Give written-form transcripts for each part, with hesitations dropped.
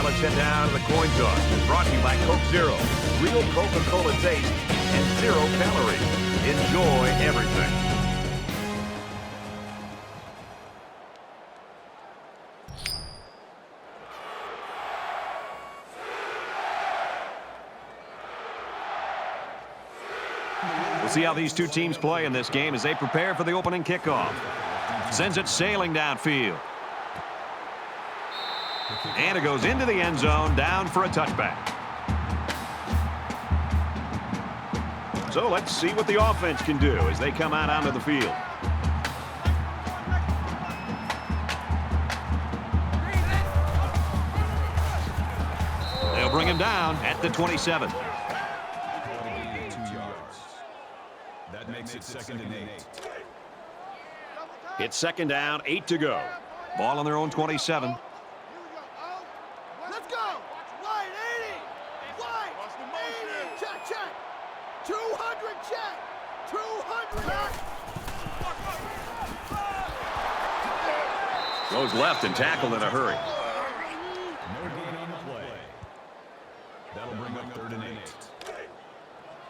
let's head down to the coin toss. It's brought to you by Coke Zero. Real Coca-Cola taste and 0 calories. Enjoy everything. We'll see how these two teams play in this game as they prepare for the opening kickoff. Sends it sailing downfield. And it goes into the end zone, down for a touchback. So let's see what the offense can do as they come out onto the field. They'll bring him down at the 27. That makes it 2nd and 8. It's 2nd down, 8 to go. Ball on their own 27. Let's go. Wide 80. Wide 80. Check, check. 200 check. 200. Goes left and tackled in a hurry. No gain on the play. That'll bring up 3rd and 8.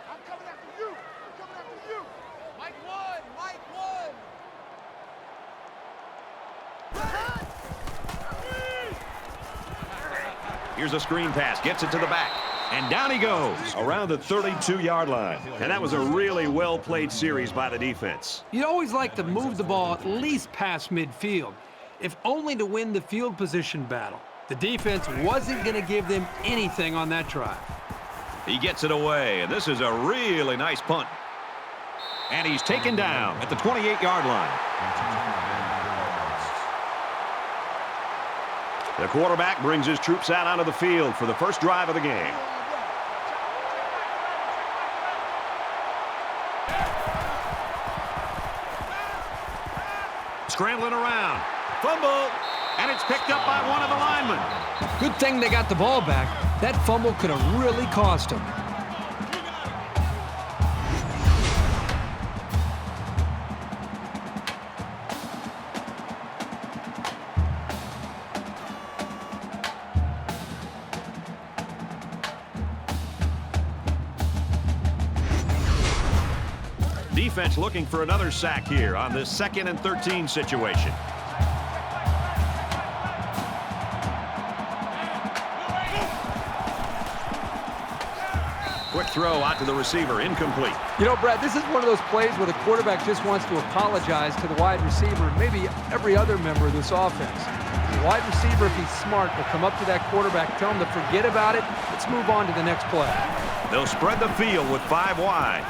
I'm coming after you. I'm coming after you. Mike 1. Mike 1. Here's a screen pass. Gets it to the back. And down he goes around the 32-yard line. And that was a really well-played series by the defense. You'd always like to move the ball at least past midfield, if only to win the field position battle. The defense wasn't going to give them anything on that drive. He gets it away, and this is a really nice punt. And he's taken down at the 28-yard line. The quarterback brings his troops out onto the field for the first drive of the game. Scrambling around. Fumble. And it's picked up by one of the linemen. Good thing they got the ball back. That fumble could have really cost them. Defense looking for another sack here on this 2nd and 13 situation. Quick throw out to the receiver, incomplete. You know, Brad, this is one of those plays where the quarterback just wants to apologize to the wide receiver and maybe every other member of this offense. The wide receiver, if he's smart, will come up to that quarterback, tell him to forget about it. Let's move on to the next play. They'll spread the field with 5 wide.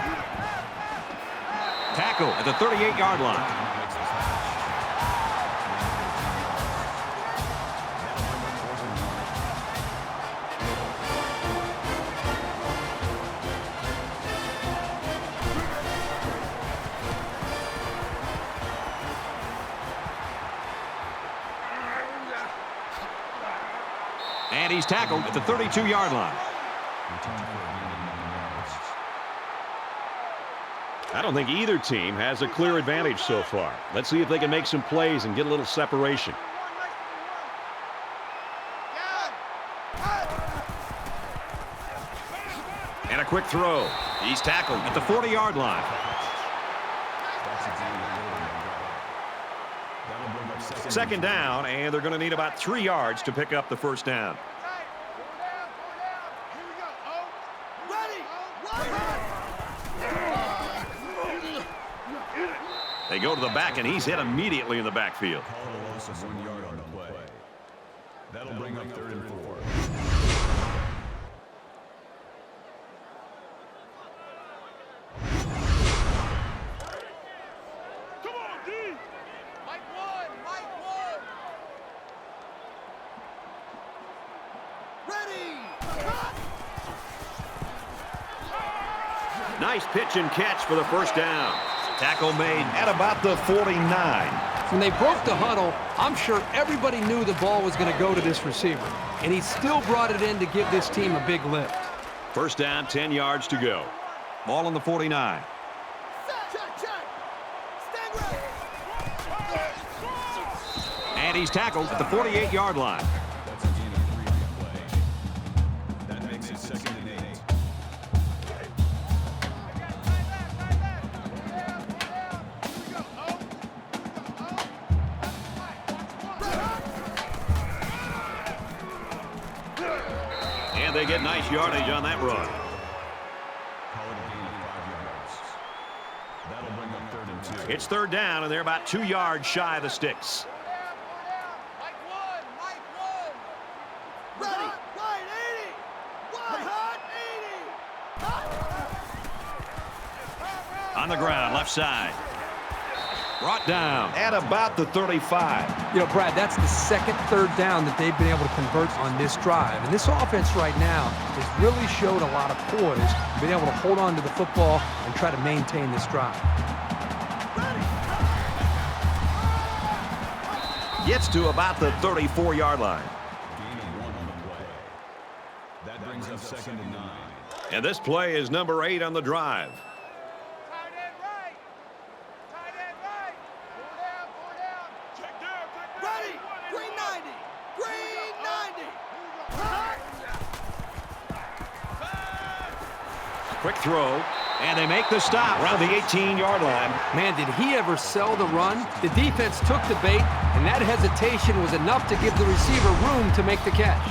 Tackle at the 38-yard line. And he's tackled at the 32-yard line. I don't think either team has a clear advantage so far. Let's see if they can make some plays and get a little separation. And a quick throw. He's tackled at the 40-yard line. 2nd down, and they're going to need about 3 yards to pick up the first down. They go to the back, and he's hit immediately in the backfield. Call a loss of 1 yard on the play. That'll bring up 3rd and 4. Come on, D. Mike 1. Mike 1. Ready. Nice pitch and catch for the first down. Tackle made at about the 49. When they broke the huddle, I'm sure everybody knew the ball was going to go to this receiver. And he still brought it in to give this team a big lift. First down, 10 yards to go. Ball on the 49. And he's tackled at the 48-yard line. That's a gain of 3 on the play. they get nice yardage on that run. Call it a gain of 5 yards. That'll bring up 3rd and 2. It's 3rd down, and they're about 2 yards shy of the sticks. Mike one. Ready. Right, 80. Hot, 80. On the ground, left side. Brought down at about the 35. You know, Brad, that's the second 3rd down that they've been able to convert on this drive. And this offense right now has really showed a lot of poise, being able to hold on to the football and try to maintain this drive. Gets to about the 34-yard line. Gain of 1 on the play. That brings up 2nd and 9. And this play is number 8 on the drive. Tight end right. Four down. Check down. Ready. Green 90. Green 90. Quick throw, and they make the stop around the 18-yard line. Man, did he ever sell the run? The defense took the bait, and that hesitation was enough to give the receiver room to make the catch.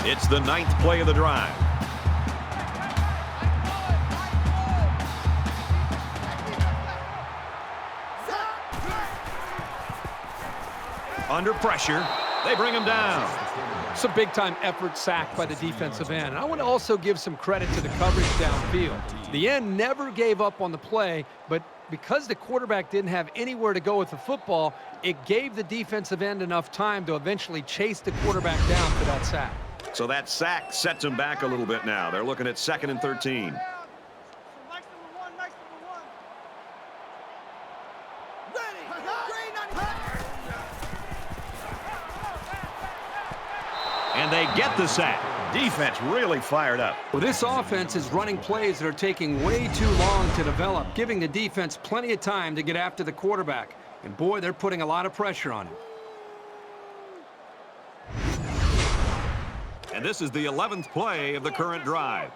It's the 9th play of the drive. Under pressure, they bring him down. It's a big-time effort sack by the defensive end. And I want to also give some credit to the coverage downfield. The end never gave up on the play, but because the quarterback didn't have anywhere to go with the football, it gave the defensive end enough time to eventually chase the quarterback down for that sack. So that sack sets them back a little bit now. They're looking at 2nd and 13. Nice number one. Ready. Green 90. And they get the sack. Defense really fired up. Well, this offense is running plays that are taking way too long to develop, giving the defense plenty of time to get after the quarterback. And boy, they're putting a lot of pressure on him. And this is the 11th play of the current drive.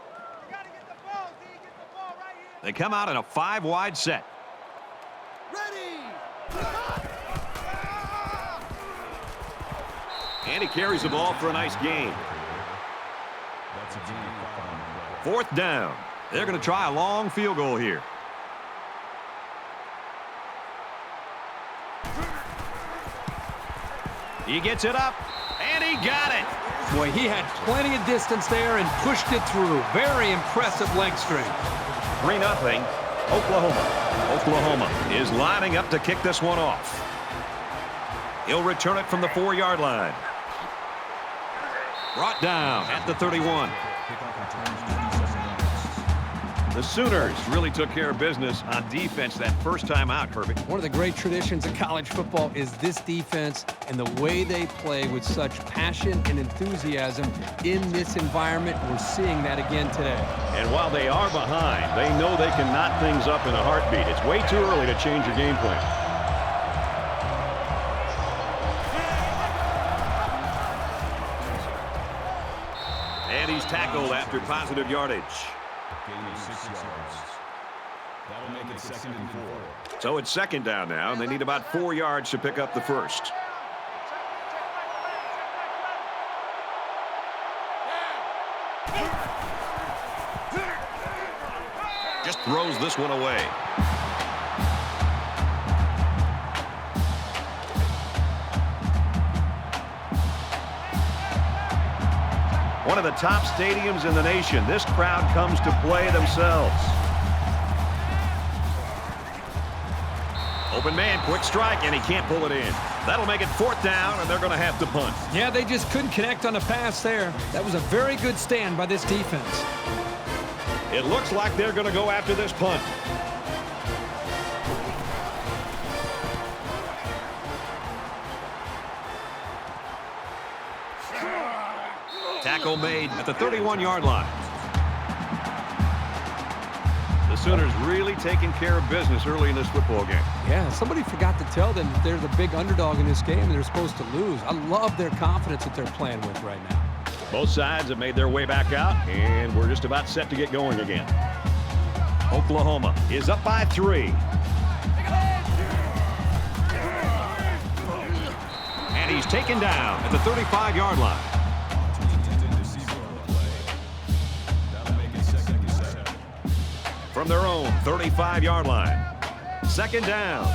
You gotta get the ball, D. Get the ball right here. They come out in a 5-wide set. Ready. And he carries the ball for a nice gain. That's a gain of 5 on the play. 4th down. They're going to try a long field goal here. He gets it up, and he got it. Boy, he had plenty of distance there and pushed it through. Very impressive leg strength. 3-0, Oklahoma. Oklahoma is lining up to kick this one off. He'll return it from the 4-yard line. Brought down at the 31. The Sooners really took care of business on defense that first time out, Kirby. One of the great traditions of college football is this defense and the way they play with such passion and enthusiasm in this environment. We're seeing that again today. And while they are behind, they know they can knot things up in a heartbeat. It's way too early to change your game plan. And he's tackled after positive yardage. Gain of 6 yards. That'll make it 2nd and 4. So it's 2nd down now, and they need about 4 yards to pick up the first. Just throws this one away. One of the top stadiums in the nation. This crowd comes to play themselves. Open man, quick strike, and he can't pull it in. That'll make it 4th down, and they're going to have to punt. Yeah, they just couldn't connect on the pass there. That was a very good stand by this defense. It looks like they're going to go after this punt. Tackle made at the 31-yard line. The Sooners really taking care of business early in this football game. Yeah, somebody forgot to tell them that they're the big underdog in this game and they're supposed to lose. I love their confidence that they're playing with right now. Both sides have made their way back out, and we're just about set to get going again. Oklahoma is up by 3. And he's taken down at the 35-yard line. From their own 35-yard line. Second down.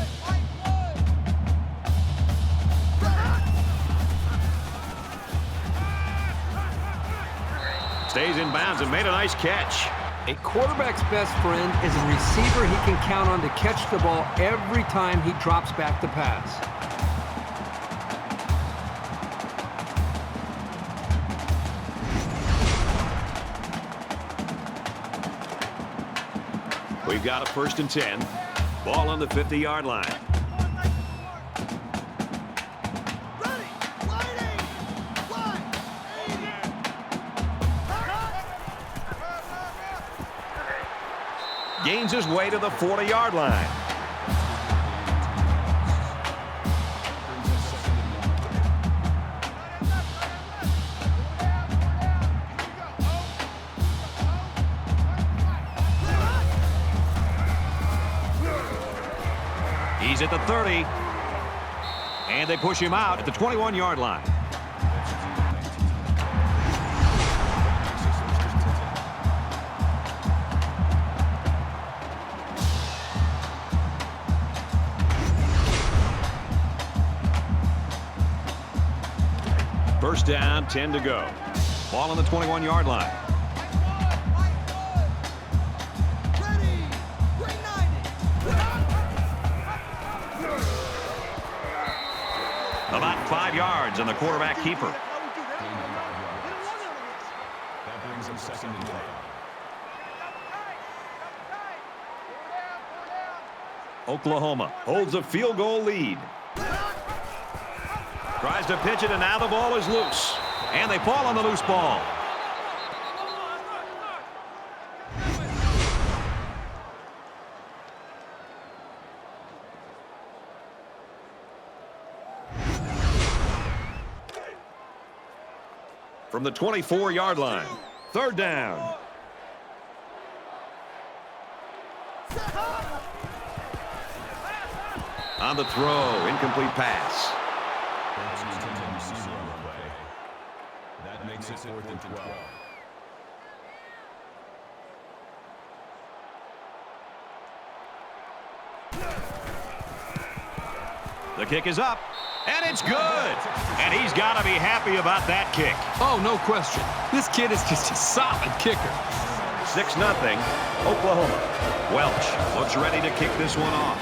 Stays in bounds and made a nice catch. A quarterback's best friend is a receiver he can count on to catch the ball every time he drops back to pass. We've got a 1st and 10. Ball on the 50-yard line. Gains his way to the 40-yard line. He's at the 30. And they push him out at the 21-yard line. First down, 10 to go. Ball on the 21-yard line. About 5 yards on the quarterback keeper. That brings him 2nd and 10. Oklahoma holds a field goal lead. Tries to pitch it, and now the ball is loose. And they fall on the loose ball. From the 24-yard line. 3rd down. On the throw, incomplete pass. That makes it 4th and 12. The kick is up, and it's good. And he's got to be happy about that kick. Oh, no question. This kid is just a solid kicker. 6-0, Oklahoma. Welch looks ready to kick this one off.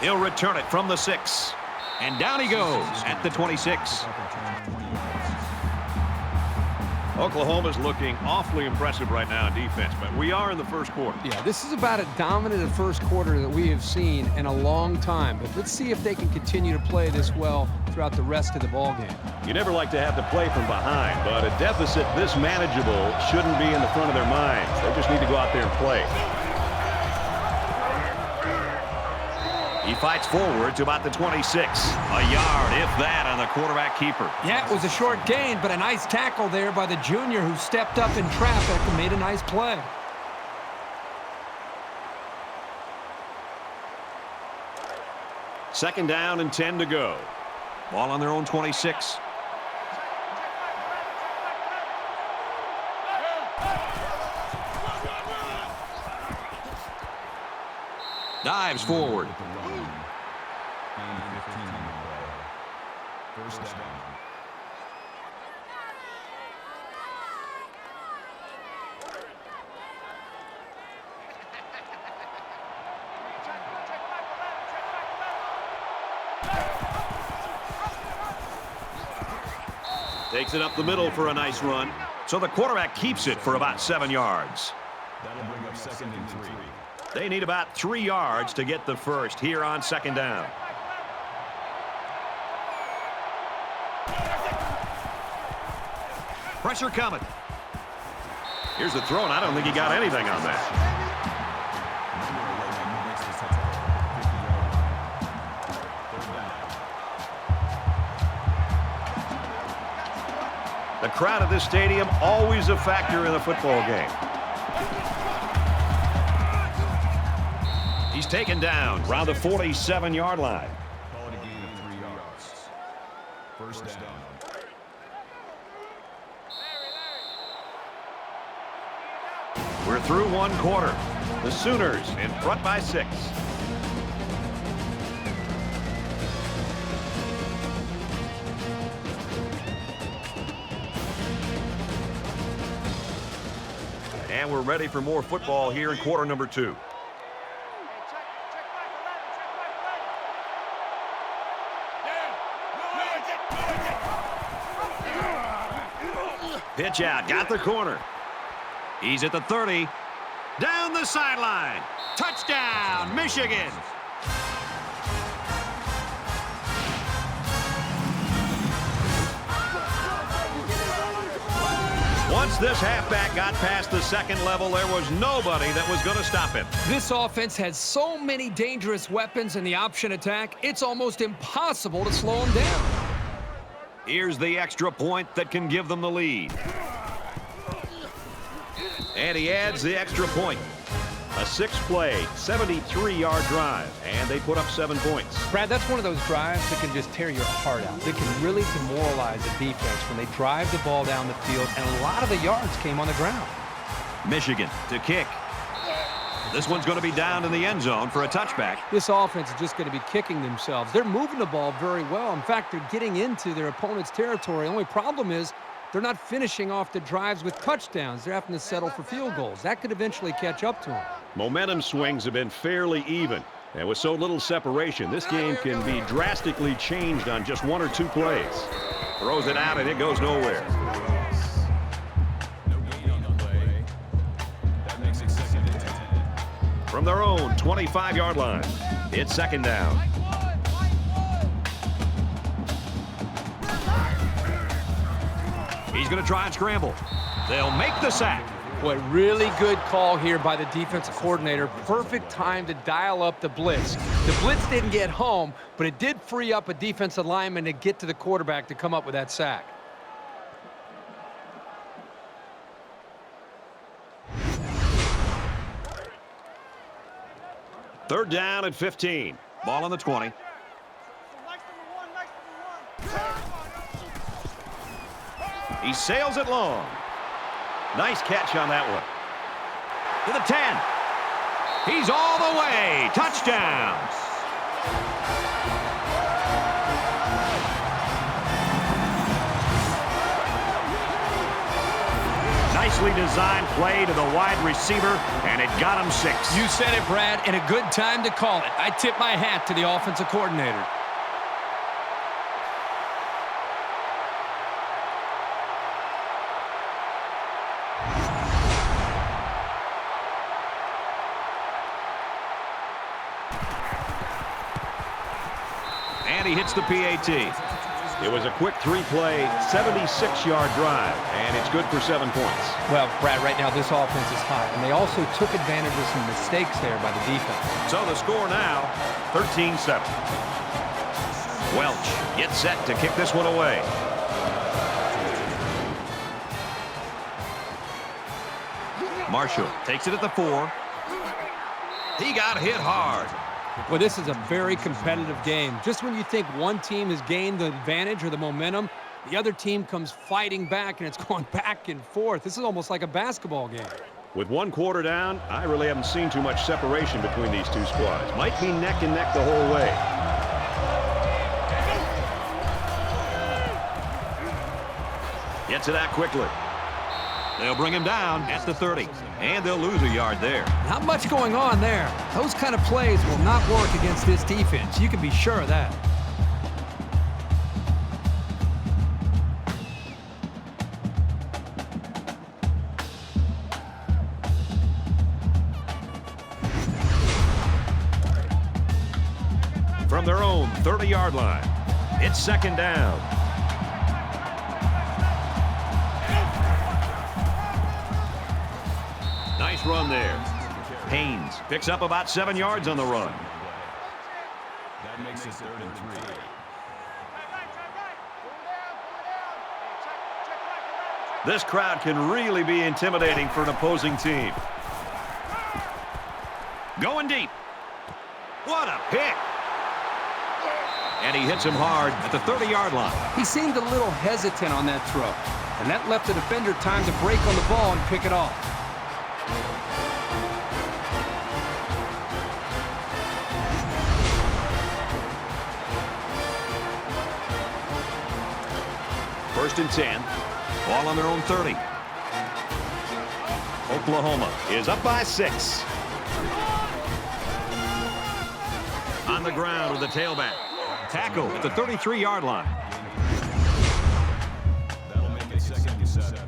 He'll return it from the 6. And down he goes at the 26. Oklahoma's looking awfully impressive right now in defense, but we are in the first quarter. Yeah, this is about as dominant a first quarter that we have seen in a long time. But let's see if they can continue to play this well throughout the rest of the ballgame. You never like to have to play from behind, but a deficit this manageable shouldn't be in the front of their minds. They just need to go out there and play. He fights forward to about the 26. A yard, if that, on the quarterback keeper. Yeah, it was a short gain, but a nice tackle there by the junior who stepped up in traffic and made a nice play. Second down and 10 to go. Ball on their own 26. Dives forward. First down. Takes it up the middle for a nice run. So the quarterback keeps it for about 7 yards. That'll bring up 2nd and 3. They need about 3 yards to get the first here on second down. Pressure coming. Here's the throw, and I don't think he got anything on that. The crowd at this stadium, always a factor in a football game. He's taken down around the 47-yard line. Call it a gain of 3 yards. First down. We're through one quarter. The Sooners in front by 6. And we're ready for more football here in quarter number 2. Pitch out, got the corner. He's at the 30. Down the sideline. Touchdown, Michigan. Once this halfback got past the second level, there was nobody that was going to stop him. This offense has so many dangerous weapons in the option attack, it's almost impossible to slow them down. Here's the extra point that can give them the lead. And he adds the extra point. A 6-play, 73-yard drive, and they put up 7 points. Brad, that's one of those drives that can just tear your heart out. They can really demoralize the defense when they drive the ball down the field, and a lot of the yards came on the ground. Michigan to kick. This one's going to be down in the end zone for a touchback. This offense is just going to be kicking themselves. They're moving the ball very well. In fact, they're getting into their opponent's territory. The only problem is they're not finishing off the drives with touchdowns. They're having to settle for field goals. That could eventually catch up to them. Momentum swings have been fairly even. And with so little separation, this game can be drastically changed on just 1 or 2 plays. Throws it out, and it goes nowhere. No gain on the play. That makes it second and 10. From their own 25-yard line, it's second down. He's going to try and scramble. They'll make the sack. Boy, really good call here by the defensive coordinator. Perfect time to dial up the blitz. The blitz didn't get home, but it did free up a defensive lineman to get to the quarterback to come up with that sack. Third down and 15. Ball on the 20. He sails it long. Nice catch on that one. To the 10. He's all the way. Touchdown. Nicely designed play to the wide receiver, and it got him 6. You said it, Brad, and a good time to call it. I tip my hat to the offensive coordinator. And he hits the PAT. It was a quick 3-play, 76-yard drive, and it's good for 7 points. Well, Brad, right now this offense is hot, and they also took advantage of some mistakes there by the defense. So the score now, 13-7. Welch gets set to kick this one away. Marshall takes it at the 4. He got hit hard. Well, this is a very competitive game. Just when you think one team has gained the advantage or the momentum, the other team comes fighting back, and it's going back and forth. This is almost like a basketball game. With 1 quarter down, I really haven't seen too much separation between these two squads. Might be neck and neck the whole way. Gets it out quickly. They'll bring him down at the 30, and they'll lose a yard there. Not much going on there. Those kind of plays will not work against this defense. You can be sure of that. From their own 30-yard line, it's second down. Nice run there. Haynes picks up about 7 yards on the run. That makes it 3rd and 3. This crowd can really be intimidating for an opposing team. Going deep. What a pick. And he hits him hard at the 30-yard line. He seemed a little hesitant on that throw, and that left the defender time to break on the ball and pick it off. First and 10. Ball on their own 30. Oklahoma is up by 6. On the ground with the tailback. Tackle at the 33-yard line. That'll make it 2nd and 7.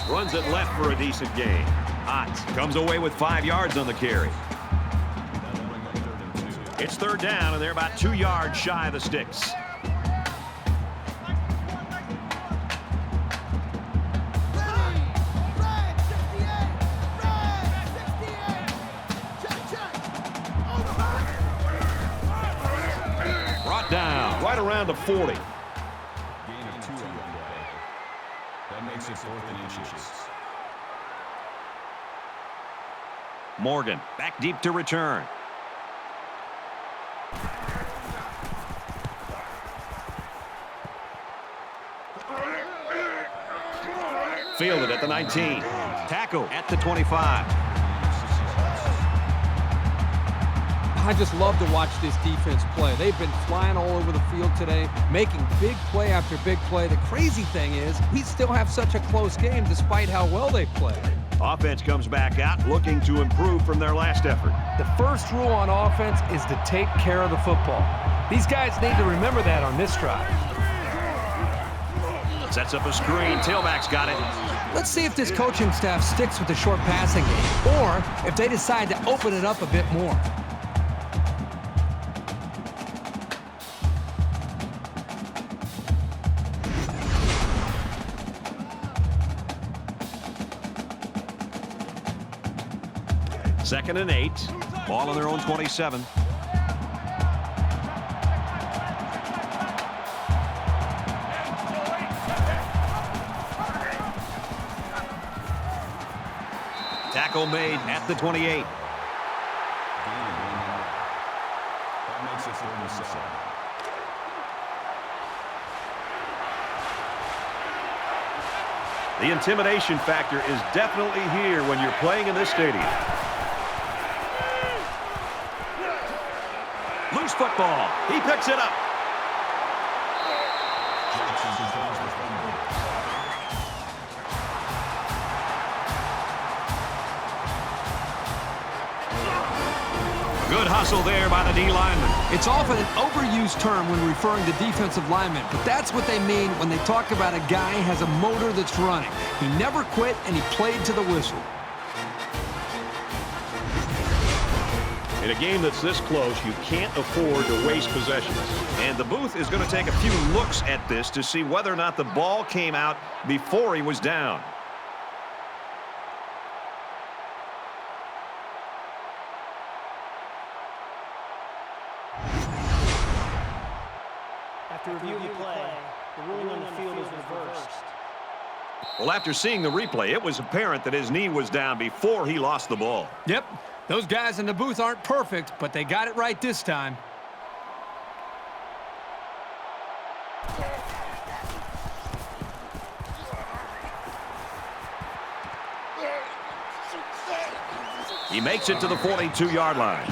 Runs it left for a decent gain. Hot comes away with 5 yards on the carry. That'll bring up 3rd and 2. It's 3rd down, and they're about 2 yards shy of the sticks. Brought down right around the 40. Gain of 2 on the play. That makes it 4th and inches. Morgan back deep to return. Fielded at the 19. Tackle at the 25. I just love to watch this defense play. They've been flying all over the field today, making big play after big play. The crazy thing is, we still have such a close game despite how well they play. Offense comes back out looking to improve from their last effort. The first rule on offense is to take care of the football. These guys need to remember that on this drive. Sets up a screen. Tailback's got it. Let's see if this coaching staff sticks with the short passing game, or if they decide to open it up a bit more. Second and 8. Ball on their own 27. Tackle made at the 28. That makes it 3rd and 7. The intimidation factor is definitely here when you're playing in this stadium. Loose football. He picks it up. Good hustle there by the D lineman. It's often an overused term when referring to defensive linemen, but that's what they mean when they talk about a guy who has a motor that's running. He never quit, and he played to the whistle. In a game that's this close, you can't afford to waste possessions. And the booth is going to take a few looks at this to see whether or not the ball came out before he was down. After reviewing the play, the ruling on the field is reversed. Well, after seeing the replay, it was apparent that his knee was down before he lost the ball. Yep, those guys in the booth aren't perfect, but they got it right this time. He makes it to the 42-yard line.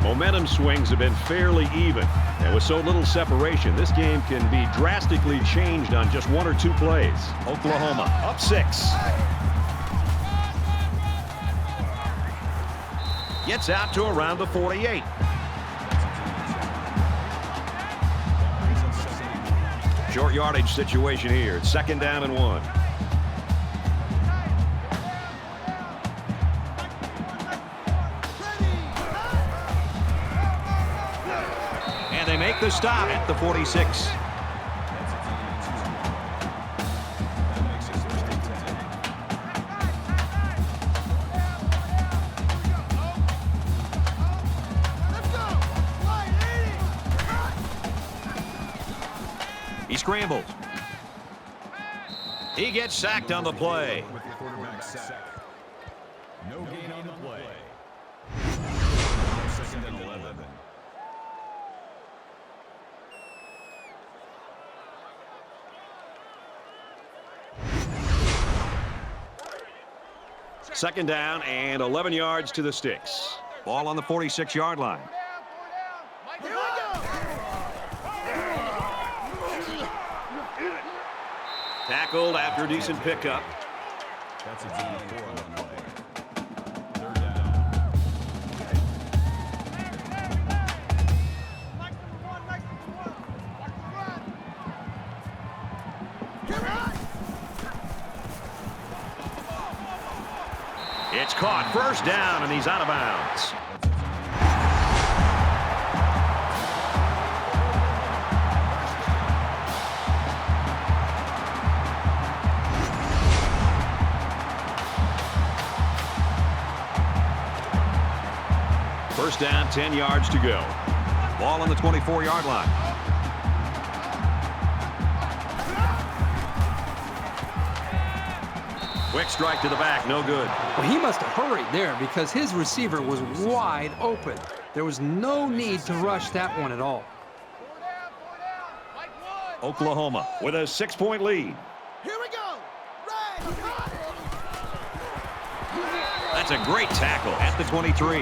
Momentum swings have been fairly even. And with so little separation, this game can be drastically changed on just 1 or 2 plays. Oklahoma up 6. Gets out to around the 48. Short yardage situation here. It's 2nd down and 1. And they make the stop at the 46. He scrambles. He gets sacked on the play. With the quarterback sack. No gain on the play. Second and 11. Second down and 11 yards to the sticks. Ball on the 46-yard line. Here we go. Tackled after a decent pickup. That's a gain of 4 on the play. Third down. It's caught. First down, and he's out of bounds. First down, 10 yards to go. Ball on the 24-yard line. Quick strike to the back, no good. Well, he must have hurried there because his receiver was wide open. There was no need to rush that one at all. Oklahoma with a 6-point lead. Here we go. Red, got it. That's a great tackle at the 23.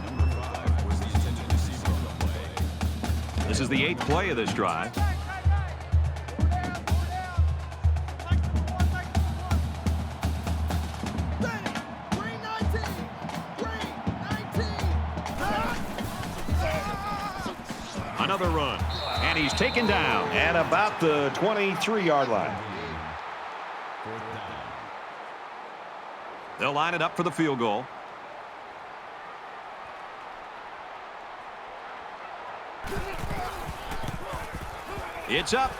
Number 5 was the intended receiver on the play. This is the 8th play of this drive. Another run, and he's taken down at about the 23-yard line. Fourth down. They'll line it up for the field goal. It's up,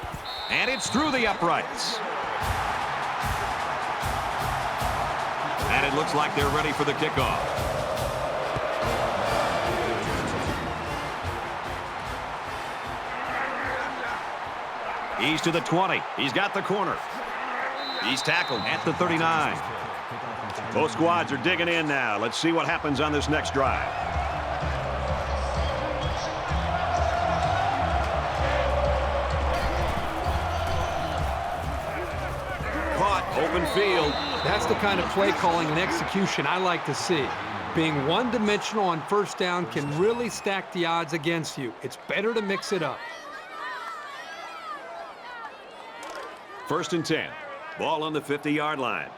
and it's through the uprights. And it looks like they're ready for the kickoff. He's to the 20. He's got the corner. He's tackled at the 39. Both squads are digging in now. Let's see what happens on this next drive. Caught, open field. That's the kind of play calling and execution I like to see. Being one-dimensional on first down can really stack the odds against you. It's better to mix it up. First and 10. Ball on the 50-yard line.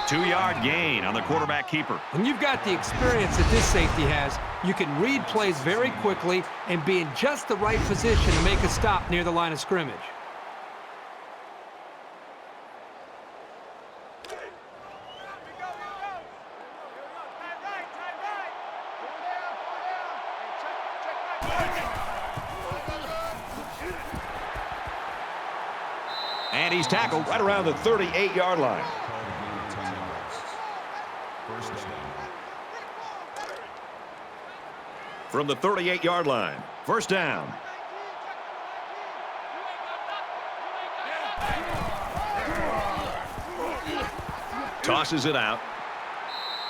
Two-yard gain on the quarterback keeper. When you've got the experience that this safety has, you can read plays very quickly and be in just the right position to make a stop near the line of scrimmage. And he's tackled right around the 38-yard line. Called a gain of 10 yards. First down. From the 38-yard line. First down. Tosses it out.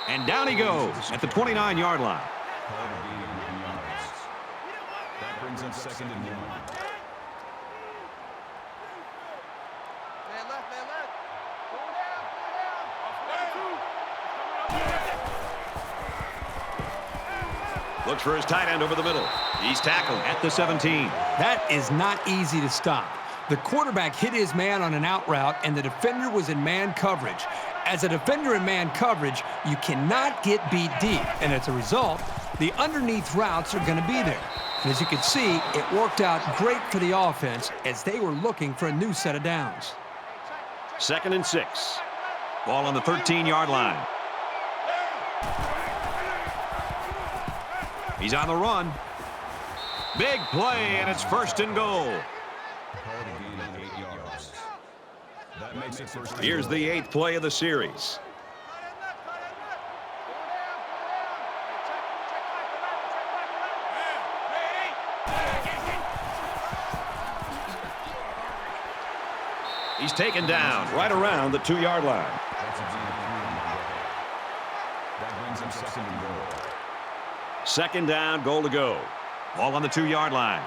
And down he goes at the 29-yard line. Called a gain of 9 yards. That brings up second and 1. Man left, man left. Looks for his tight end over the middle. He's tackled at the 17. That is not easy to stop. The quarterback hit his man on an out route, and the defender was in man coverage. As a defender in man coverage, you cannot get beat deep, and as a result, the underneath routes are going to be there. And as you can see, it worked out great for the offense as they were looking for a new set of downs. Second and 6. Ball on the 13-yard line. He's on the run. Big play, and it's first and goal. Called a gain of 8 yards. That That makes it first. Here's the 8th play of the series. He's taken down right around the 2-yard line. That's a gain of 3 on the day. That brings him 2nd and goal. 2nd down, goal to go. Ball on the 2-yard line.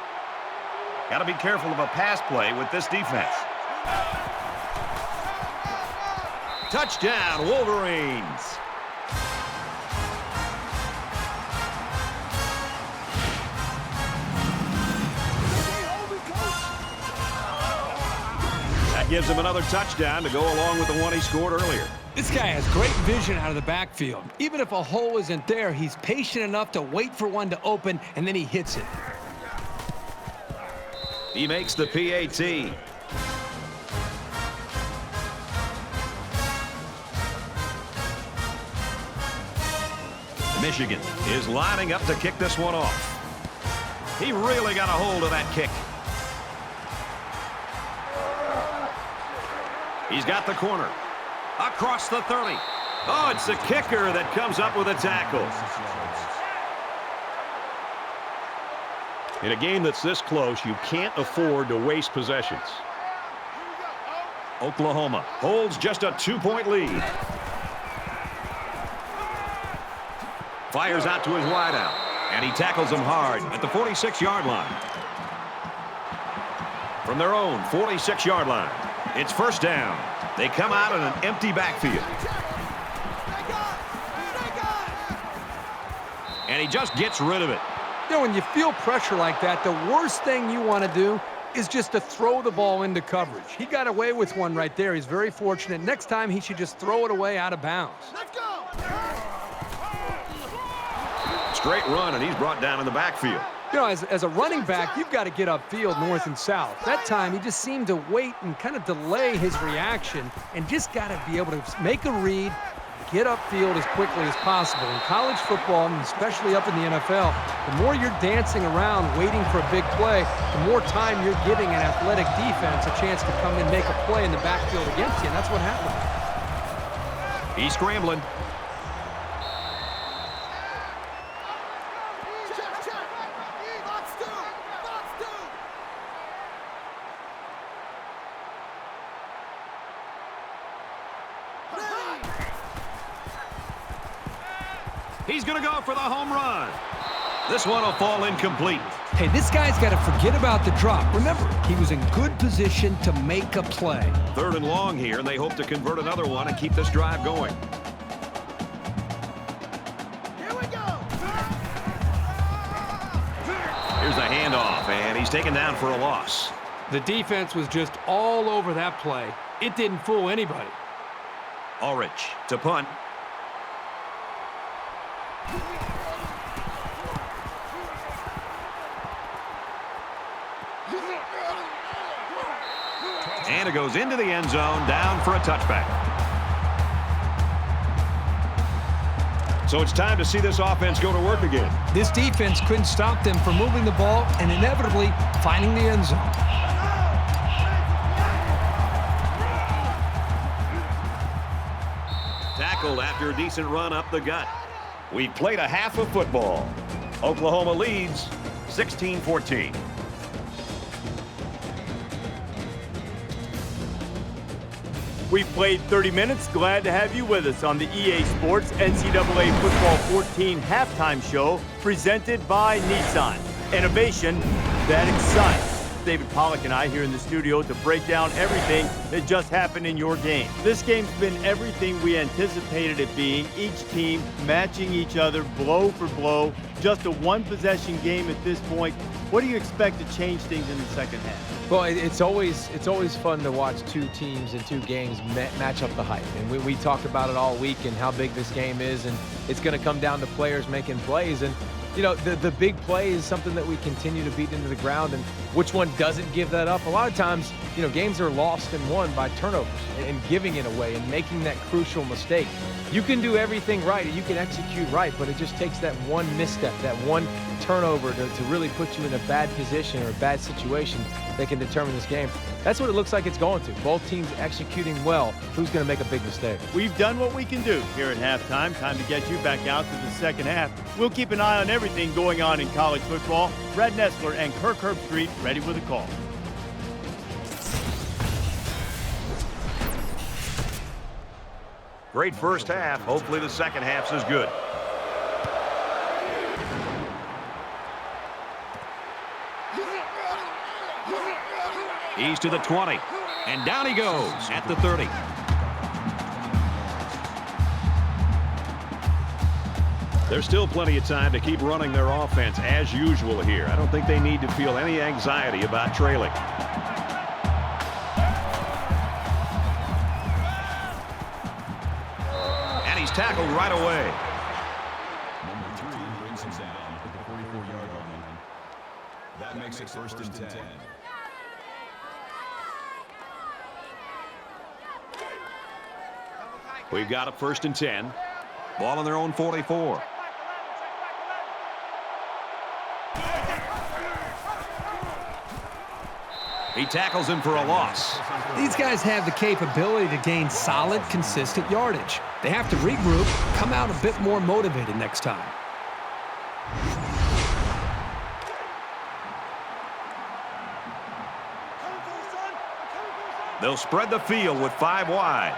Got to be careful of a pass play with this defense. Touchdown, Wolverines. That gives him another touchdown to go along with the one he scored earlier. This guy has great vision out of the backfield. Even if a hole isn't there, he's patient enough to wait for one to open, and then he hits it. He makes the PAT. Michigan is lining up to kick this one off. He really got a hold of that kick. He's got the corner. Across the 30. Oh, it's the kicker that comes up with a tackle. In a game that's this close, you can't afford to waste possessions. Oklahoma holds just a 2-point lead. Fires out to his wideout, and he tackles him hard at the 46-yard line. From their own 46-yard line, it's 1st down. They come out in an empty backfield. And he just gets rid of it. You know, when you feel pressure like that, the worst thing you want to do is just to throw the ball into coverage. He got away with one right there. He's very fortunate. Next time, he should just throw it away out of bounds. Let's go! Straight run, and he's brought down in the backfield. You know, as a running back, you've got to get upfield north and south. That time, he just seemed to wait and kind of delay his reaction and just got to be able to make a read, get upfield as quickly as possible. In college football, and especially up in the NFL, the more you're dancing around waiting for a big play, the more time you're giving an athletic defense a chance to come and make a play in the backfield against you, and that's what happened. He's scrambling. He's going to go for the home run. This one will fall incomplete. Hey, this guy's got to forget about the drop. Remember, he was in good position to make a play. 3rd and long here, and they hope to convert another one and keep this drive going. Here we go! Here's the handoff, and he's taken down for a loss. The defense was just all over that play. It didn't fool anybody. Ulrich to punt. And it goes into the end zone, down for a touchback. So it's time to see this offense go to work again. This defense couldn't stop them from moving the ball and inevitably finding the end zone. Tackled after a decent run up the gut. We've played a half of football. Oklahoma leads 16-14. We've played 30 minutes. Glad to have you with us on the EA Sports NCAA Football 14 halftime show presented by Nissan. Innovation that excites. David Pollack and I here in the studio to break down everything that just happened in your game. This game's been everything we anticipated it being. Each team matching each other blow for blow. Just a one-possession game at this point. What do you expect to change things in the second half? Well, it's always fun to watch two teams in two games match up the hype. And we talked about it all week and how big this game is. And it's going to come down to players making plays. And, you know, the big play is something that we continue to beat into the ground. And which one doesn't give that up? A lot of times, you know, games are lost and won by turnovers and giving it away and making that crucial mistake. You can do everything right and you can execute right, but it just takes that one misstep, that one turnover to really put you in a bad position or a bad situation that can determine this game. That's what it looks like it's going to. Both teams executing well. Who's going to make a big mistake? We've done what we can do here at halftime. Time to get you back out to the second half. We'll keep an eye on everything going on in college football. Brad Nessler and Kirk Herbstreit ready with a call. Great first half. Hopefully the second half's as good. He's to the 20. And down he goes at the 30. There's still plenty of time to keep running their offense as usual here. I don't think they need to feel any anxiety about trailing. And he's tackled right away. Number 3 brings him down at the 44-yard line. That makes it first and 10. We've got a first and 10. Ball on their own 44. He tackles him for a loss. These guys have the capability to gain solid, consistent yardage. They have to regroup, come out a bit more motivated next time. They'll spread the field with 5 wide.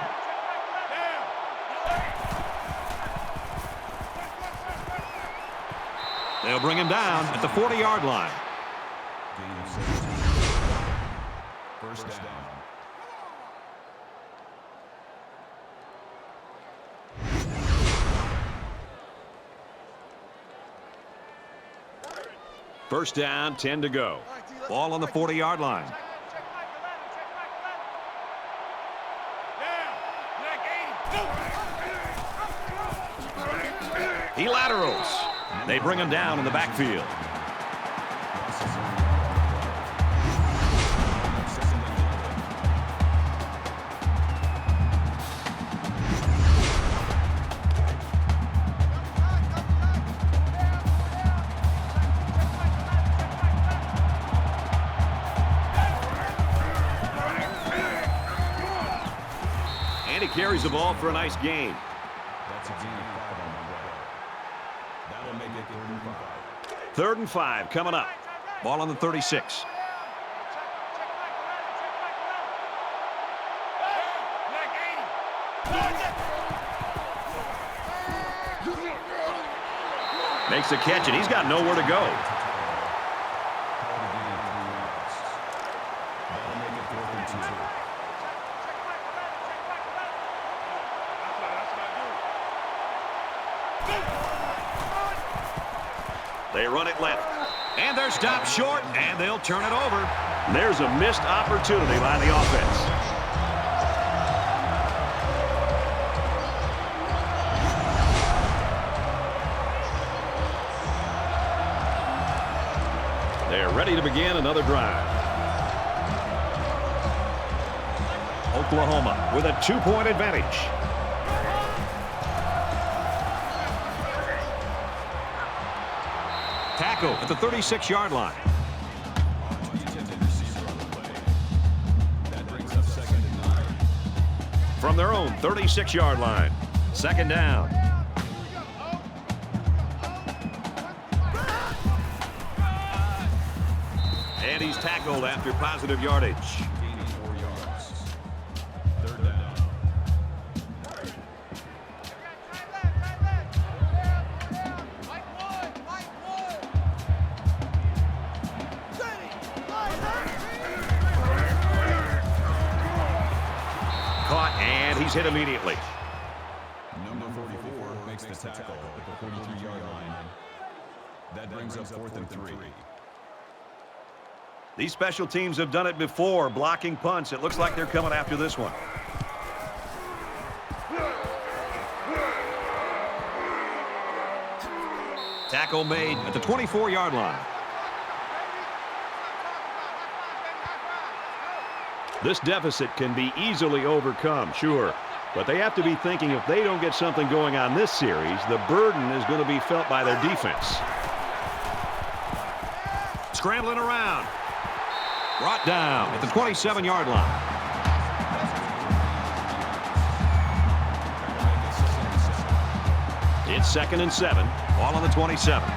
They'll bring him down at the 40-yard line. First down. First down, 10 to go. Ball on the 40-yard line. He laterals. They bring him down in the backfield. And he carries the ball for a nice gain. That's a gain of 5 on the play. That'll make it 3rd and 5. 3rd and 5 coming up. Ball on the 36. Makes the catch, and he's got nowhere to go. Called a gain of 3 yards. That'll make it 4th and 2. They run it left. And they're stopped short, and they'll turn it over. There's a missed opportunity by the offense. They're ready to begin another drive. Oklahoma with a 2-point advantage. Tackle at the 36-yard line. Intended receiver on the play. That brings up 2nd and 9. From their own 36-yard line. 2nd down. And he's tackled after positive yardage. Gaining 4 yards. 3rd down. Caught, and he's hit immediately. Number 44 makes the tackle at the 43-yard line. That brings up 4th and 3. These special teams have done it before, blocking punts. It looks like they're coming after this one. Tackle made at the 24-yard line. This deficit can be easily overcome, sure. But they have to be thinking if they don't get something going on this series, the burden is going to be felt by their defense. scrambling around. Brought down at the 27-yard line. It's 2nd and 7. Ball on the 27.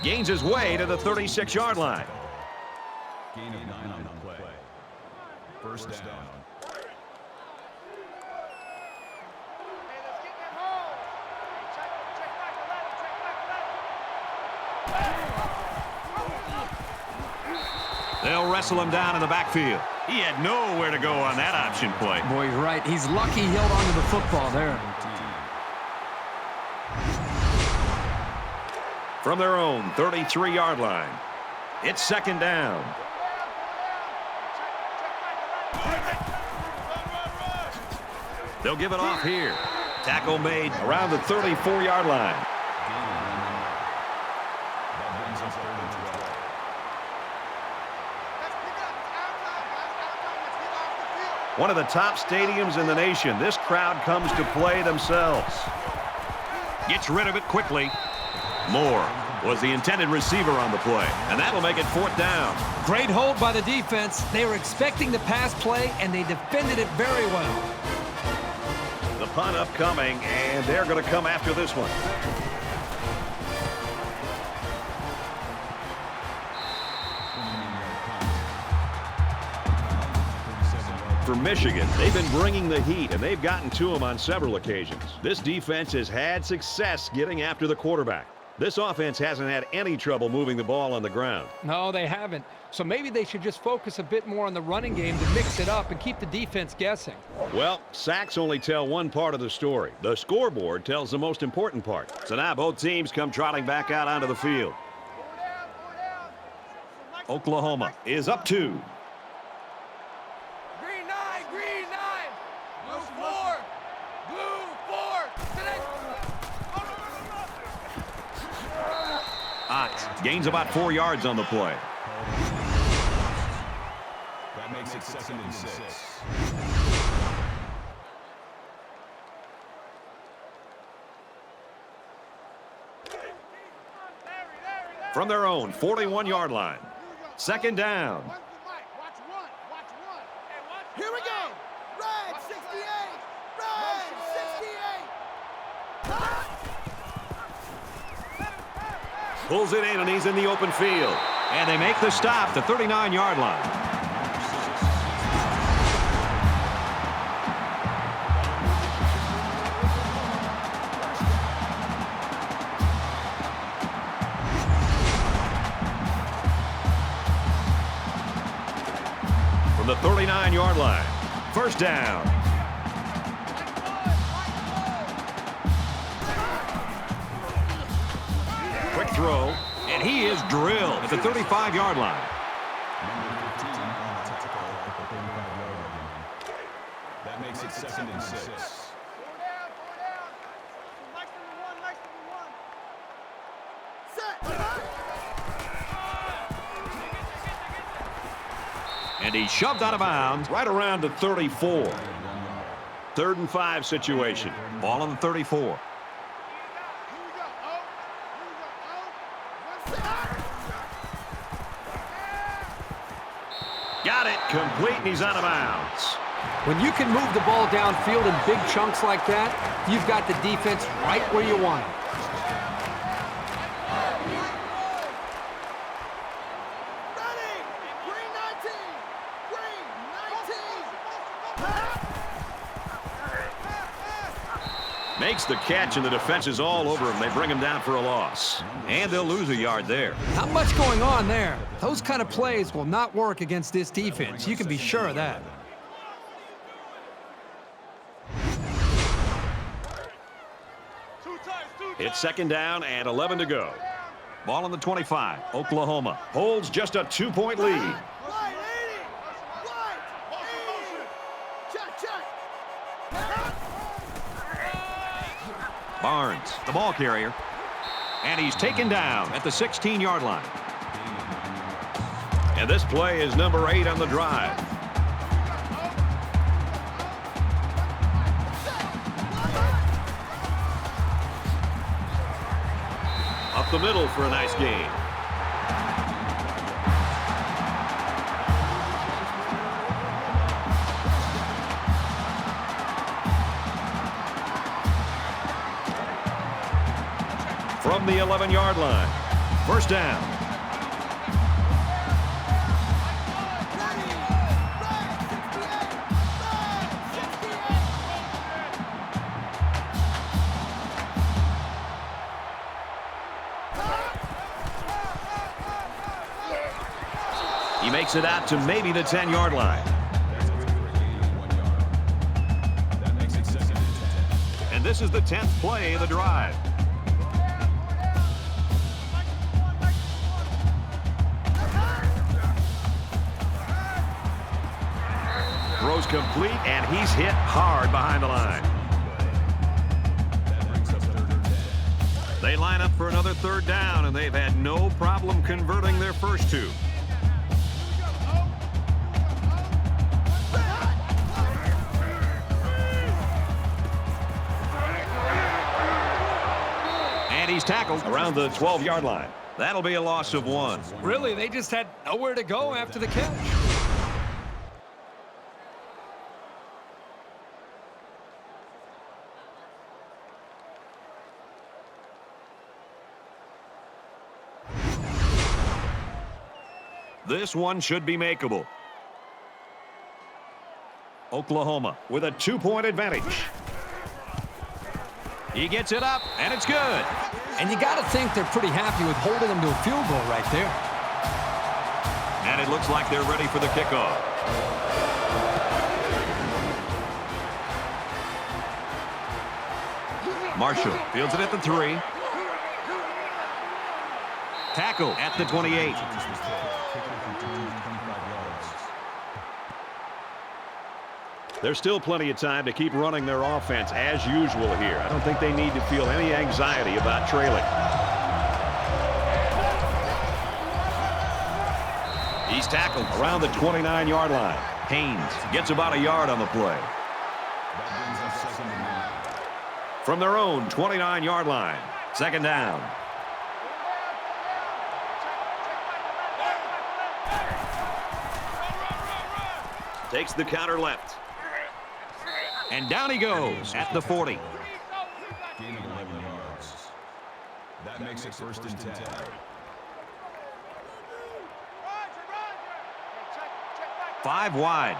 Gains his way to the 36-yard line. Gain of 9 on the play. First down. Hey, let's get that hole. Check back the ladder, check back the ladder. They'll wrestle him down in the backfield. He had nowhere to go on that option play. Boy, you're right. He's lucky he held on to the football there. From their own 33-yard line, it's 2nd down. They'll give it off here. Tackle made around the 34-yard line. One of the top stadiums in the nation. This crowd comes to play themselves. Gets rid of it quickly. Moore was the intended receiver on the play, and that'll make it 4th down. Great hold by the defense. They were expecting the pass play, and they defended it very well. The punt upcoming, and they're going to come after this one. For Michigan, they've been bringing the heat, and they've gotten to them on several occasions. This defense has had success getting after the quarterback. This offense hasn't had any trouble moving the ball on the ground. No, they haven't. So maybe they should just focus a bit more on the running game to mix it up and keep the defense guessing. Well, sacks only tell one part of the story. The scoreboard tells the most important part. So now both teams come trotting back out onto the field. Oklahoma is up 2. Green 9, green 9. Blue 4. Blue 4. Ox gains about 4 yards on the play. That makes it 2nd and 6. From their own 41-yard line. 2nd down. Here we go. Red 68. Red 68. Pulls it in, and he's in the open field. And they make the stop, the 39-yard line. From the 39-yard line, 1st down. Quick throw, and he is drilled at the 35-yard line. That makes it 2nd and 6. And he shoved out of bounds right around the 34. 3rd and 5 situation. Ball on the 34. Got it. Complete, and he's out of bounds. When you can move the ball downfield in big chunks like that, you've got the defense right where you want it. Makes the catch, and the defense is all over him. They bring him down for a loss. And they'll lose a yard there. Not much going on there. Those kind of plays will not work against this defense. You can be sure of that. It's 2nd down and 11 to go. Ball on the 25. Oklahoma holds just a 2-point lead. Barnes, the ball carrier. And he's taken down at the 16-yard line. And this play is number 8 on the drive. the middle for a nice gain. From the 11-yard line. First down. He makes it out to maybe the 10-yard line. And this is the 10th play of the drive. Throws complete, and he's hit hard behind the line. They line up for another third down, and they've had no problem converting their first two. And he's tackled around the 12-yard line. That'll be a loss of 1. Really, they just had nowhere to go after the catch. This one should be makeable. Oklahoma with a 2-point advantage. He gets it up, and it's good. And you got to think they're pretty happy with holding them to a field goal right there. And it looks like they're ready for the kickoff. Marshall fields it at the 3. Tackle at the 28. There's still plenty of time to keep running their offense as usual here. I don't think they need to feel any anxiety about trailing. He's tackled around the 29-yard line. Haynes gets about a yard on the play. From their own 29-yard line, second down. Takes the counter left. And down he goes at the 40. Gain of 11 yards. That makes it first and 10. 5 wide.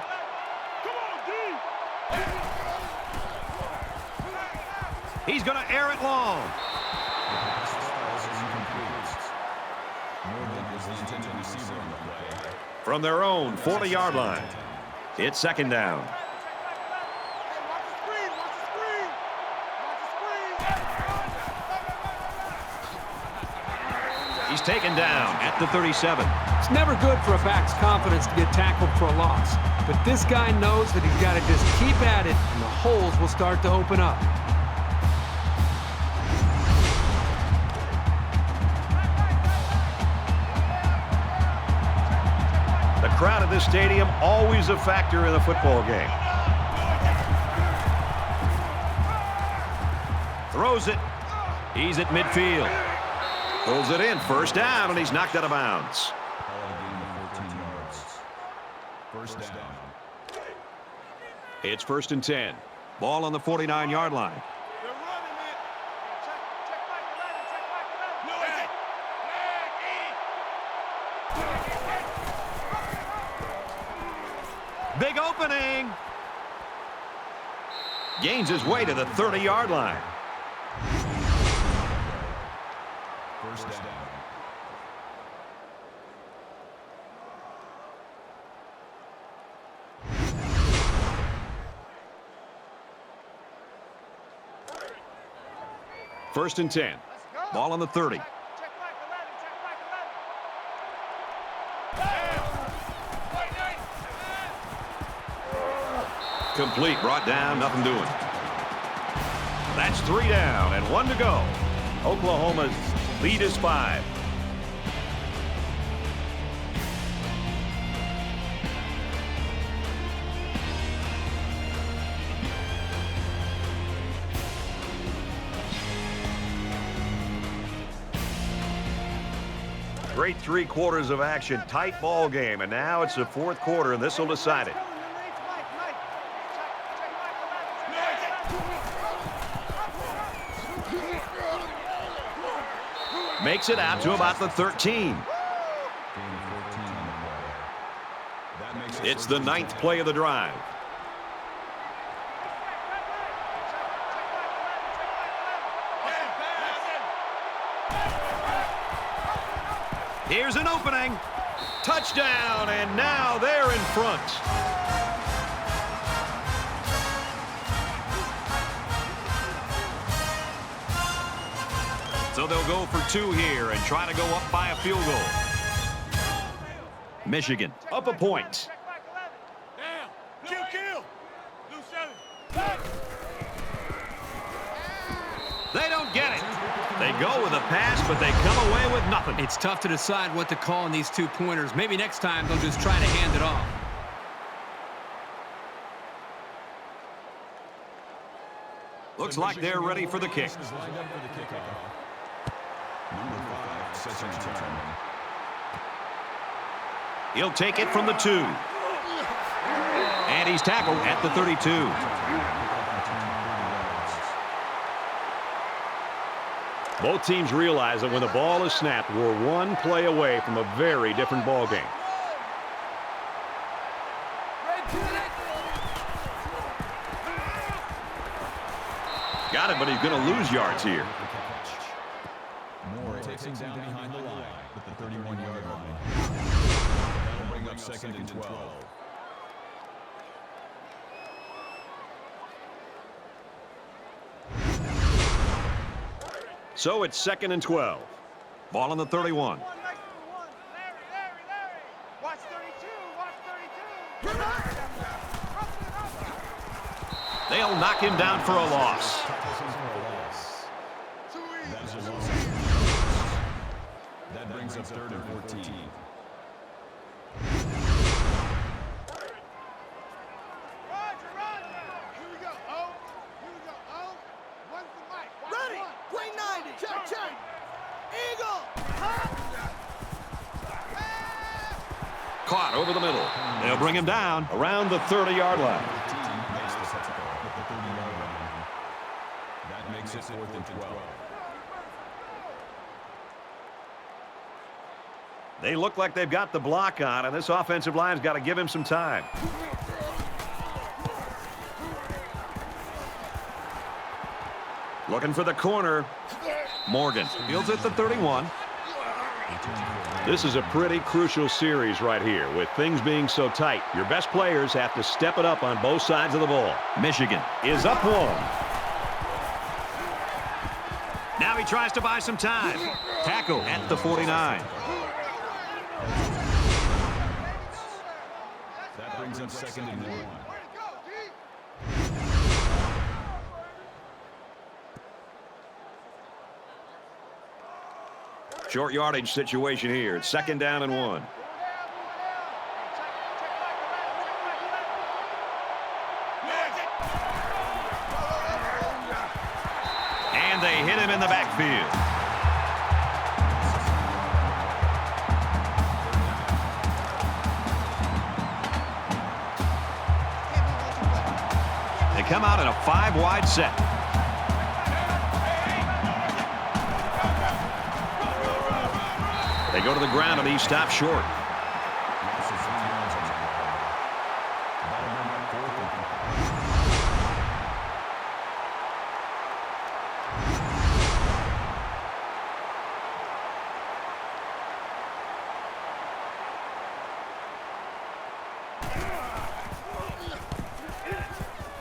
He's going to air it long. From their own 40-yard line, it's second down. He's taken down at the 37. It's never good for a back's confidence to get tackled for a loss. But this guy knows that he's got to just keep at it, and the holes will start to open up. The crowd at this stadium, always a factor in a football game. Throws it. He's at midfield. Pulls it in, first down, and he's knocked out of bounds. First down. It's first and 10. Ball on the 49-yard line. Big opening. Gains his way to the 30-yard line. First down. First and 10. Ball on the 30. Complete, brought down, nothing doing. That's 3 down and 1 to go. Oklahoma's lead is 5. Great 3 quarters of action, tight ball game, and now it's the 4th quarter, and this will decide it. Makes it out to about the 13. It's the 9th play of the drive. Here's an opening. Touchdown, and now they're in front. So they'll go for 2 here and try to go up by a field goal. Michigan up a point. They don't get it. They go with a pass, but they come away with nothing. It's tough to decide what to call in these 2-pointers. Maybe next time they'll just try to hand it off. Looks like they're ready for the kick. He'll take it from the 2. And he's tackled at the 32. Both teams realize that when the ball is snapped, we're 1 play away from a very different ball game. Got it, but he's going to lose yards here. Moore takes him down behind the line at the 31-yard line. That'll bring up 2nd and 12. So it's 2nd and 12. Ball on the 31. Watch 32. Watch 32. They'll knock him down for a loss. That brings up 3rd and 14. Roger. Here we go. Oh. Here we go. Oh. 1 for Mike. Ready. Green 90. Check. Eagle. Caught over the middle. They'll bring him down around the 30-yard line. That makes it 4th and 12. They look like they've got the block on, and this offensive line's got to give him some time. Looking for the corner. Morgan fields at the 31. This is a pretty crucial series right here with things being so tight. Your best players have to step it up on both sides of the ball. Michigan is up 1. Now he tries to buy some time. Tackle at the 49. That brings up 2nd and 1. Short yardage situation here. It's 2nd down and 1. And they hit him in the backfield. They come out in a 5-wide set. They go to the ground and he stops short.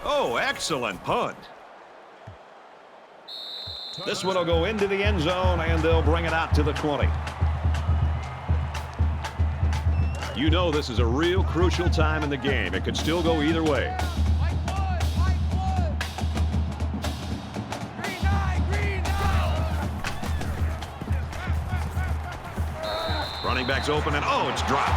Oh, excellent punt. This one will go into the end zone, and they'll bring it out to the 20. You know this is a real crucial time in the game. It could still go either way. Running back's open, and oh, it's dropped.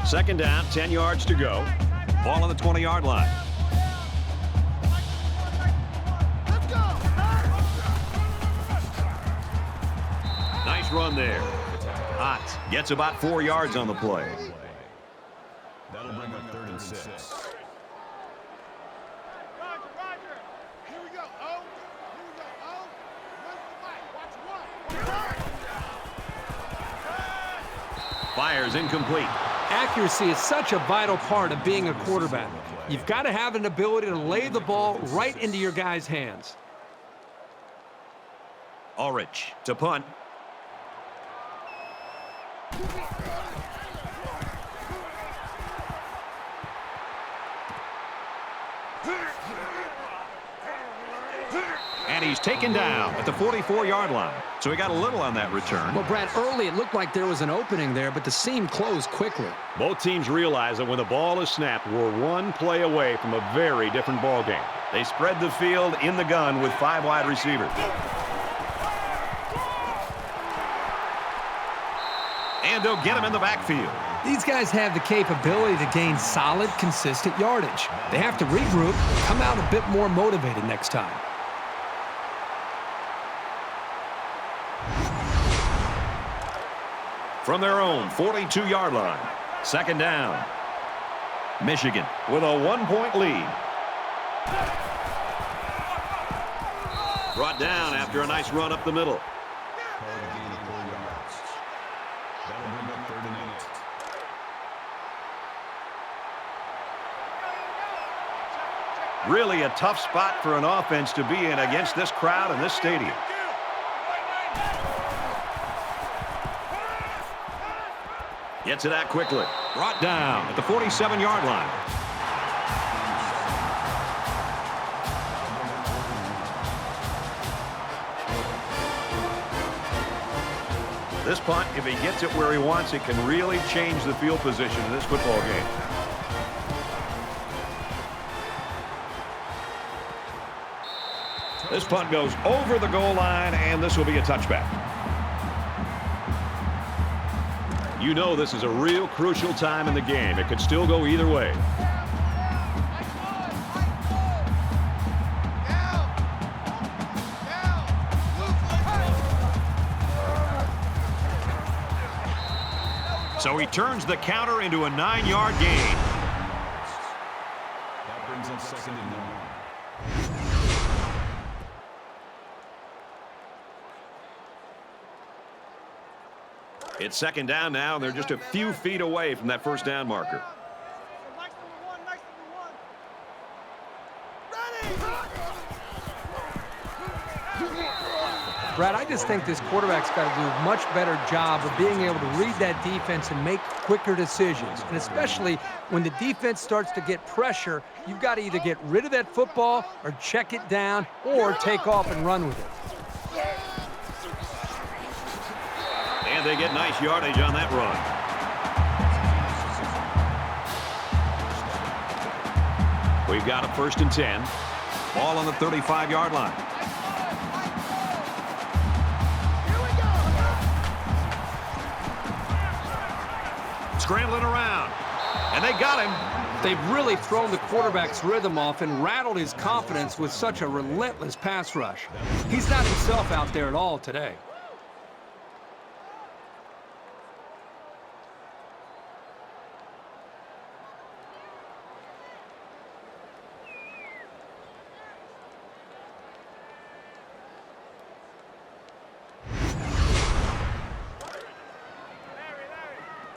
Second down, 10 yards to go. Ball on the 20-yard line. nice run there. Hot gets about 4 yards on the play. That'll bring up 3rd and 6. Roger. Here we go. Oh. Here we go. Oh. Run the mic. Watch one. Fires incomplete. Accuracy is such a vital part of being a quarterback. You've got to have an ability to lay the ball right into your guys' hands. Ulrich to punt. And he's taken down at the 44-yard line. So he got a little on that return. Well, Brad, early it looked like there was an opening there, but the seam closed quickly. Both teams realize that when the ball is snapped, we're one play away from a very different ball game. They spread the field in the gun with 5 wide receivers. And they'll get him in the backfield. These guys have the capability to gain solid, consistent yardage. They have to regroup, come out a bit more motivated next time. From their own 42-yard line, 2nd down. Michigan with a 1-point lead. Brought down after a nice run up the middle. That'll bring up 3rd and 8. Really a tough spot for an offense to be in against this crowd in this stadium. Gets it out quickly. Brought down at the 47-yard line. This punt, if he gets it where he wants, it can really change the field position in this football game. This punt goes over the goal line, and this will be a touchback. You know this is a real crucial time in the game. It could still go either way. So he turns the counter into a 9-yard gain. That brings up 2nd and 9. It's 2nd down now, and they're just a few feet away from that 1st down marker. Nice number one. Ready. Brad, I just think this quarterback's got to do a much better job of being able to read that defense and make quicker decisions. And especially when the defense starts to get pressure, you've got to either get rid of that football or check it down or take off and run with it. And they get nice yardage on that run. We've got a 1st and 10. Ball on the 35-yard line. Scrambling around. And they got him. They've really thrown the quarterback's rhythm off and rattled his confidence with such a relentless pass rush. He's not himself out there at all today.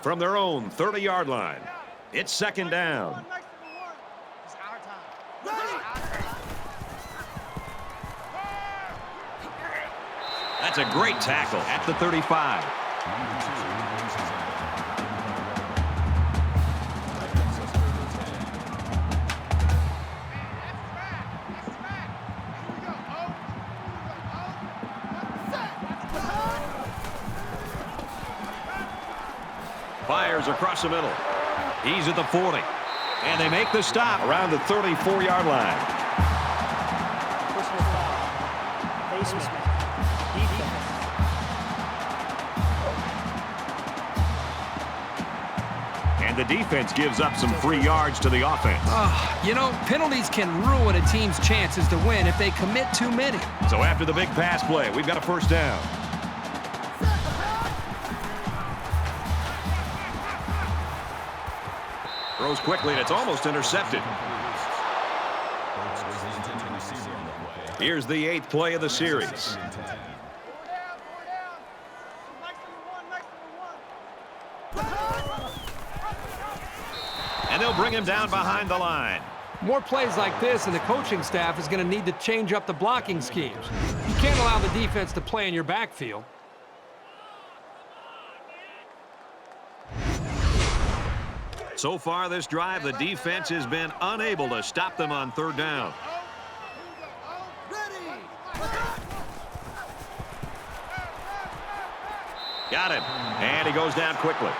From their own 30-yard line, it's 2nd down. Nice number one. It's our time. That's a great tackle at the 35. Fires across the middle. He's at the 40. And they make the stop around the 34-yard line. Personal foul. Baseman. Defense. And the defense gives up some free yards to the offense. You know, penalties can ruin a team's chances to win if they commit too many. So after the big pass play, we've got a 1st down. Throws quickly, and it's almost intercepted. Here's the 8th play of the series. And they'll bring him down behind the line. More plays like this, and the coaching staff is going to need to change up the blocking schemes. You can't allow the defense to play in your backfield. So far this drive, the defense has been unable to stop them on 3rd down. Got him. And he goes down quickly.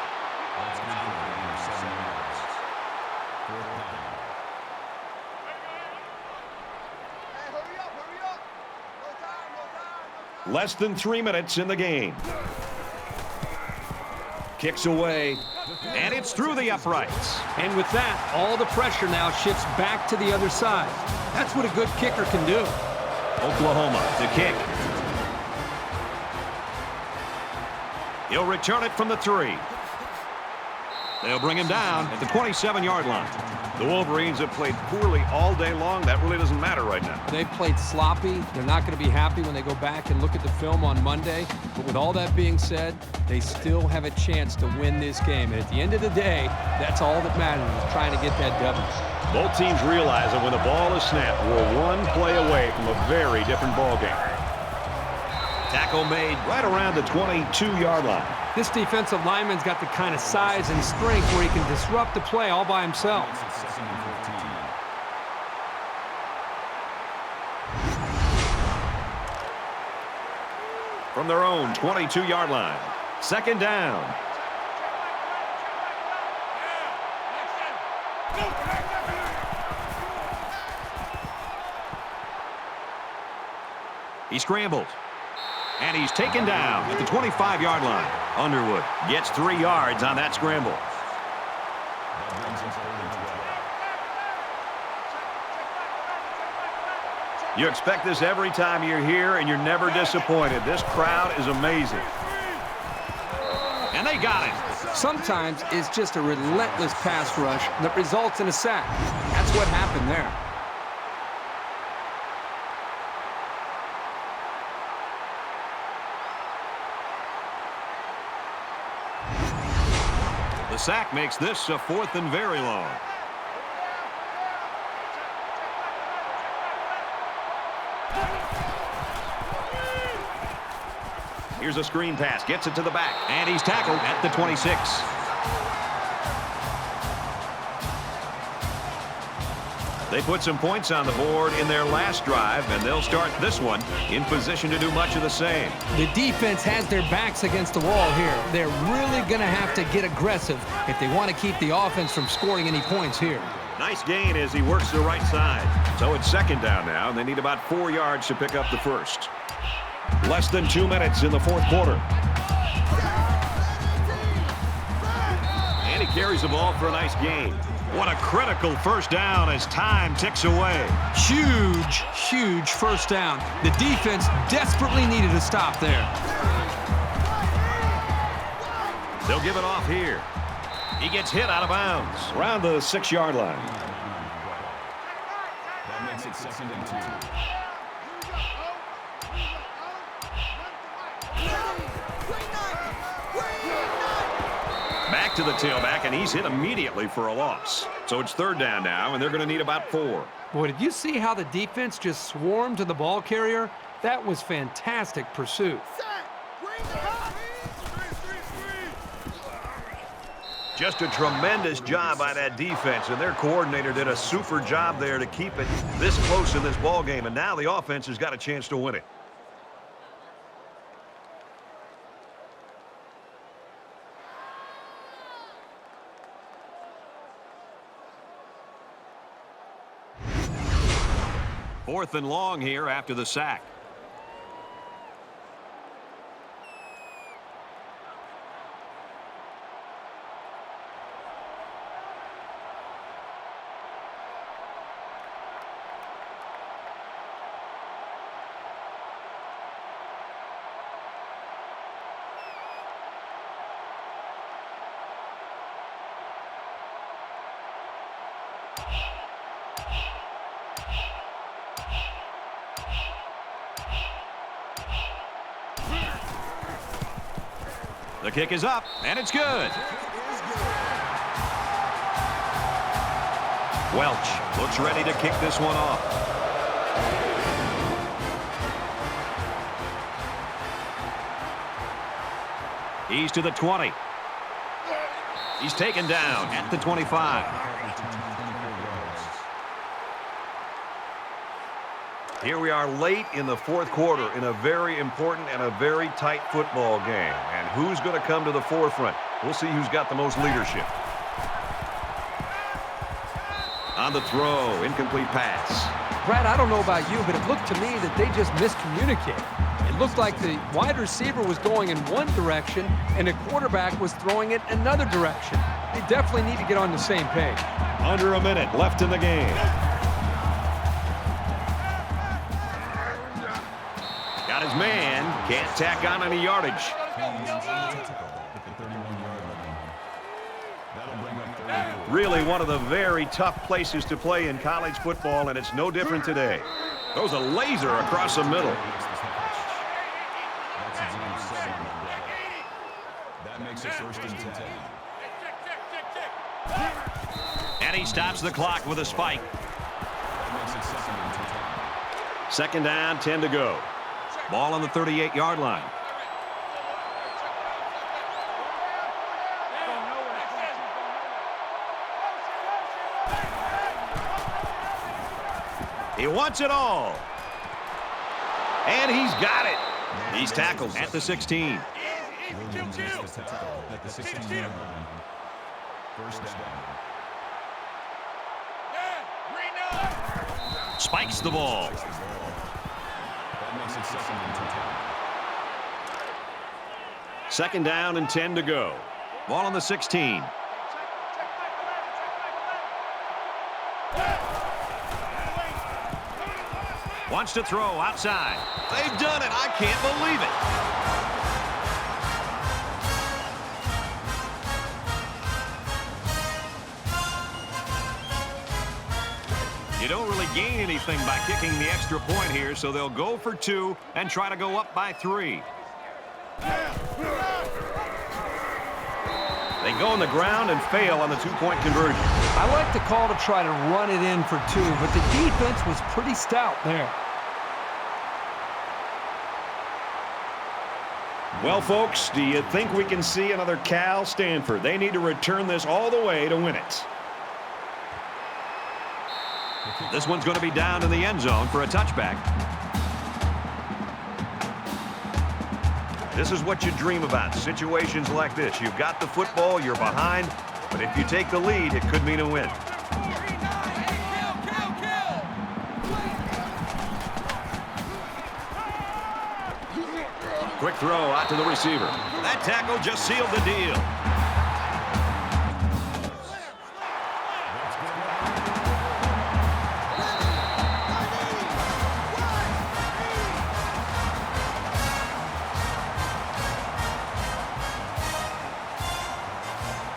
Less than 3 minutes in the game. Kicks away. And it's through the uprights. And with that, all the pressure now shifts back to the other side. That's what a good kicker can do. Oklahoma to kick. He'll return it from the 3. They'll bring him down at the 27-yard line. The Wolverines have played poorly all day long. That really doesn't matter right now. They've played sloppy. They're not going to be happy when they go back and look at the film on Monday. But with all that being said, they still have a chance to win this game. And at the end of the day, that's all that matters, is trying to get that W. Both teams realize that when the ball is snapped, we're one play away from a very different ball game. Tackle made right around the 22-yard line. This defensive lineman's got the kind of size and strength where he can disrupt the play all by himself. From their own 22-yard line. 2nd down. He scrambles. And he's taken down at the 25-yard line. Underwood gets 3 yards on that scramble. You expect this every time you're here, and you're never disappointed. This crowd is amazing. And they got him. Sometimes it's just a relentless pass rush that results in a sack. That's what happened there. The sack makes this a 4th and very long. Here's a screen pass. Gets it to the back. And he's tackled at the 26. They put some points on the board in their last drive, and they'll start this one in position to do much of the same. The defense has their backs against the wall here. They're really going to have to get aggressive if they want to keep the offense from scoring any points here. Nice gain as he works the right side. So it's 2nd down now, and they need about 4 yards to pick up the first. Less than 2 minutes in the 4th quarter. And he carries the ball for a nice gain. What a critical first down as time ticks away. Huge, huge first down. The defense desperately needed a stop there. They'll give it off here. He gets hit out of bounds around the 6-yard line. That makes it 2nd and 2. Back to the tailback, and he's hit immediately for a loss. So it's 3rd down now, and they're going to need about 4. Boy, did you see how the defense just swarmed to the ball carrier? That was fantastic pursuit. Just a tremendous job by that defense, and their coordinator did a super job there to keep it this close in this ball game, and now the offense has got a chance to win it. Fourth and long here after the sack. The kick is up, and it's good. Welch looks ready to kick this one off. He's to the 20. He's taken down at the 25. Here we are late in the fourth quarter in a very important and a very tight football game. And who's going to come to the forefront? We'll see who's got the most leadership. On the throw, incomplete pass. Brad, I don't know about you, but it looked to me that they just miscommunicated. It looked like the wide receiver was going in one direction and the quarterback was throwing it another direction. They definitely need to get on the same page. Under a minute left in the game. Got his man. Can't tack on any yardage. Really one of the very tough places to play in college football, and it's no different today. Goes a laser across the middle. That makes it first and 10. And he stops the clock with a spike. That makes it second and 10. Second down, 10 to go. Ball on the 38-yard line. He wants it all. And he's got it. He's tackled at the 16. Williams makes the tackle at the 16-yard line. First down. Spikes the ball. That makes it second and 10. Second down and 10 to go. Ball on the 16. Wants to throw outside. They've done it. I can't believe it. You don't really gain anything by kicking the extra point here, so they'll go for 2 and try to go up by 3. They go on the ground and fail on the 2-point conversion. I like the call to try to run it in for 2, but the defense was pretty stout there. Well, folks, do you think we can see another Cal Stanford? They need to return this all the way to win it. This one's going to be down in the end zone for a touchback. This is what you dream about, situations like this. You've got the football, you're behind, but if you take the lead, it could mean a win. Quick throw out to the receiver. That tackle just sealed the deal.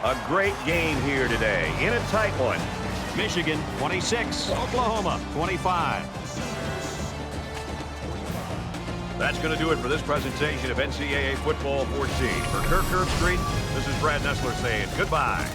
A great game here today in a tight one. Michigan 26, Oklahoma 25. That's going to do it for this presentation of NCAA Football 14. For Kirk Herbstreit, this is Brad Nessler saying goodbye.